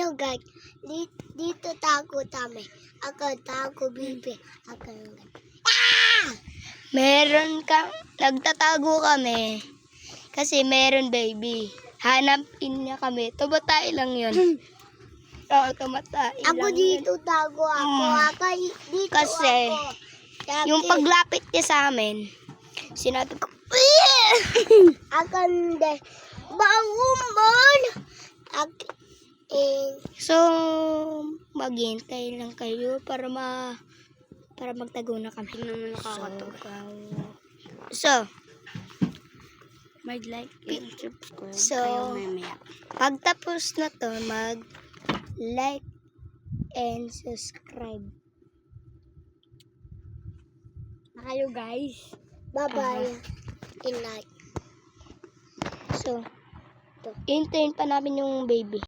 Hello guys, dito tago kami. Ako tago bibi. Ako Nagtatago kami. Kasi meron baby. Hanapin niya kami. Tumatay lang yun. Oo, tumatay Ako lang dito yun. tago ako. Ako dito Kasi, ako. yung paglapit niya sa amin, sinabi ko, Ako hindi. Bangun! so, maghintay lang kayo para magtago na kami. So, Mag-like and subscribe So, kayo mamaya. pagtapos na to, mag-like and subscribe. Na kayo guys. Bye-bye. Good night. So, hintayin pa namin yung baby.